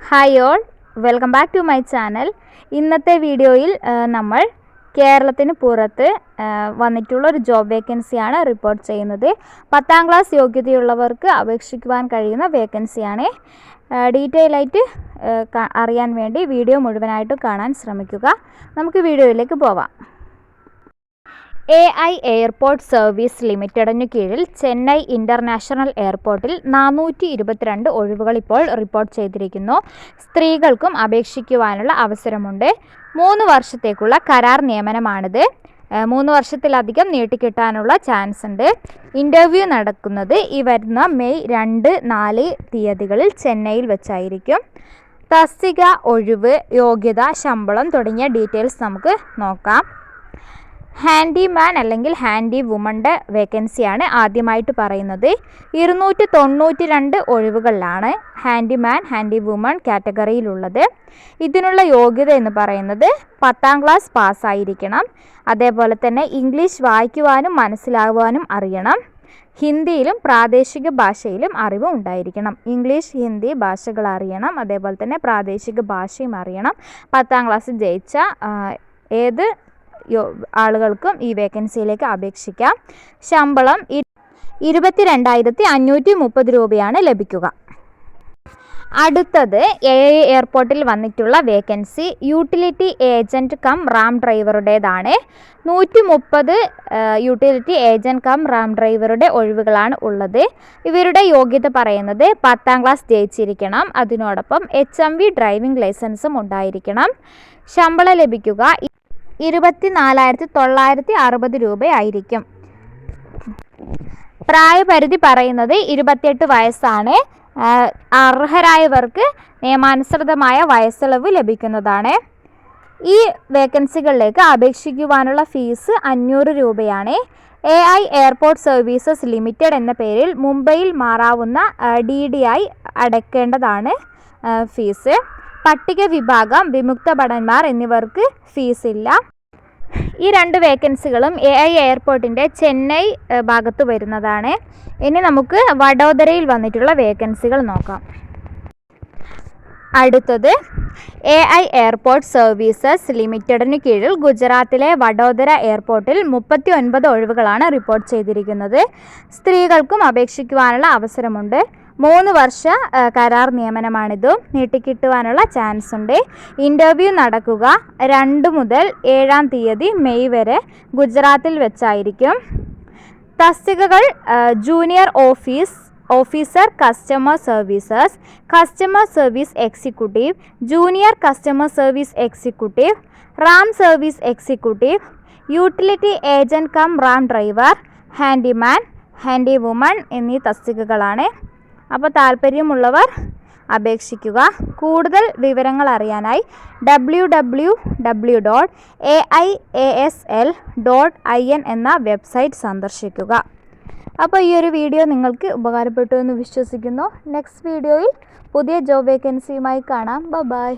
Hi all, welcome back to my channel. ഇന്നത്തെ വീഡിയോയിൽ നമ്മൾ കേരളത്തിന് പുറത്ത് വന്നിട്ടുള്ള ഒരു ജോബ് വേക്കൻസിയാണ് റിപ്പോർട്ട് ചെയ്യുന്നത്. 10ാം ക്ലാസ് യോഗ്യതയുള്ളവർക്ക് അപേക്ഷിക്കുവാൻ കഴിയുന്ന വേക്കൻസിയാണ്. ഡീറ്റെയിൽ ആയിട്ട് അറിയാൻ വേണ്ടി വീഡിയോ മുഴുവനായിട്ട് കാണാൻ ശ്രമിക്കുക. നമുക്ക് വീഡിയോയിലേക്ക് പോവാം. AI എയർപോർട്ട് സർവീസ് ലിമിറ്റഡിനു കീഴിൽ ചെന്നൈ ഇൻ്റർനാഷണൽ എയർപോർട്ടിൽ 422 ഒഴിവുകൾ ഇപ്പോൾ റിപ്പോർട്ട് ചെയ്തിരിക്കുന്നു. സ്ത്രീകൾക്കും അപേക്ഷിക്കുവാനുള്ള അവസരമുണ്ട്. 3 വർഷത്തേക്കുള്ള കരാർ നിയമനമാണിത്. 3 വർഷത്തിലധികം നീട്ടിക്കിട്ടാനുള്ള ചാൻസ് ഉണ്ട്. ഇൻ്റർവ്യൂ നടക്കുന്നത് ഈ വരുന്ന മെയ് 2, 4 തീയതികളിൽ ചെന്നൈയിൽ വെച്ചായിരിക്കും. തസ്തിക, ഒഴിവ്, യോഗ്യത, ശമ്പളം തുടങ്ങിയ ഡീറ്റെയിൽസ് നമുക്ക് നോക്കാം. ഹാൻഡിമാൻ അല്ലെങ്കിൽ ഹാൻഡി വുമൻ്റെ വേക്കൻസിയാണ് ആദ്യമായിട്ട് പറയുന്നത്. 292 ഒഴിവുകളിലാണ് ഹാൻഡിമാൻ, ഹാൻഡി വുമൺ കാറ്റഗറിയിലുള്ളത്. ഇതിനുള്ള യോഗ്യത എന്ന് പറയുന്നത് 10ാം ക്ലാസ് പാസ്സായിരിക്കണം. അതേപോലെ തന്നെ ഇംഗ്ലീഷ് വായിക്കുവാനും മനസ്സിലാകുവാനും അറിയണം. ഹിന്ദിയിലും പ്രാദേശിക ഭാഷയിലും അറിവ് ഉണ്ടായിരിക്കണം. ഇംഗ്ലീഷ്, ഹിന്ദി ഭാഷകൾ അറിയണം. അതേപോലെ തന്നെ പ്രാദേശിക ഭാഷയും അറിയണം. 10ാം ക്ലാസ് ജയിച്ച ഏത് ആളുകൾക്കും ഈ വേക്കൻസിയിലേക്ക് അപേക്ഷിക്കാം. ശമ്പളം 22,530 രൂപയാണ് ലഭിക്കുക. അടുത്തത് AI എയർപോർട്ടിൽ വന്നിട്ടുള്ള vacancy utility agent cum ramp ഡ്രൈവറുടേതാണ്. 130 യൂട്ടിലിറ്റി ഏജൻറ്റ് കം റാം ഡ്രൈവറുടെ ഒഴിവുകളാണ് ഉള്ളത്. ഇവരുടെ യോഗ്യത പറയുന്നത് 10ാം ക്ലാസ് ജയിച്ചിരിക്കണം. അതിനോടൊപ്പം HMV ഡ്രൈവിംഗ് ലൈസൻസും ഉണ്ടായിരിക്കണം. ശമ്പളം ലഭിക്കുക 24,960 രൂപയായിരിക്കും. പ്രായപരിധി പറയുന്നത് 28 വയസ്സാണ്. അർഹരായവർക്ക് നിയമാനുസൃതമായ വയസ്സിളവ് ലഭിക്കുന്നതാണ്. ഈ വേക്കൻസികളിലേക്ക് അപേക്ഷിക്കുവാനുള്ള ഫീസ് 500 രൂപയാണ്. AI എയർപോർട്ട് സർവീസസ് ലിമിറ്റഡ് എന്ന പേരിൽ മുംബൈയിൽ മാറാവുന്ന DDI അടയ്ക്കേണ്ടതാണ് ഫീസ്. പട്ടിക വിഭാഗം, വിമുക്ത ഭടന്മാർ എന്നിവർക്ക് ഫീസ് ഇല്ല. ഈ 2 വേക്കൻസികളും AI എയർപോർട്ടിൻ്റെ ചെന്നൈ ഭാഗത്ത് വരുന്നതാണ്. ഇനി നമുക്ക് വഡോദരയിൽ വന്നിട്ടുള്ള വേക്കൻസികൾ നോക്കാം. അടുത്തത് AI എയർപോർട്ട് സർവീസസ് ലിമിറ്റഡിന് കീഴിൽ ഗുജറാത്തിലെ വഡോദര എയർപോർട്ടിൽ 39 ഒഴിവുകളാണ് റിപ്പോർട്ട് ചെയ്തിരിക്കുന്നത്. സ്ത്രീകൾക്കും അപേക്ഷിക്കുവാനുള്ള അവസരമുണ്ട്. 3 വർഷ കരാർ നിയമനമാണിതും. നീട്ടിക്കിട്ടുവാനുള്ള ചാൻസ് ഉണ്ട്. ഇൻ്റർവ്യൂ നടക്കുക 2 മുതൽ 7 തീയതി മെയ് വരെ ഗുജറാത്തിൽ വെച്ചായിരിക്കും. തസ്തികകൾ junior officer customer services, customer service executive, junior customer service executive, ramp service executive, utility agent cum ramp driver, handyman, handy woman എന്നീ തസ്തികകളാണ്. അപ്പോൾ താല്പര്യമുള്ളവർ അപേക്ഷിക്കുക. കൂടുതൽ വിവരങ്ങൾ അറിയാനായി www.aiasl.in എന്ന വെബ്സൈറ്റ് സന്ദർശിക്കുക. അപ്പോൾ ഈ ഒരു വീഡിയോ നിങ്ങൾക്ക് ഉപകാരപ്പെട്ടു എന്ന് വിശ്വസിക്കുന്നു. നെക്സ്റ്റ് വീഡിയോയിൽ പുതിയ ജോബ് വേക്കൻസിയുമായി കാണാം. ബൈ.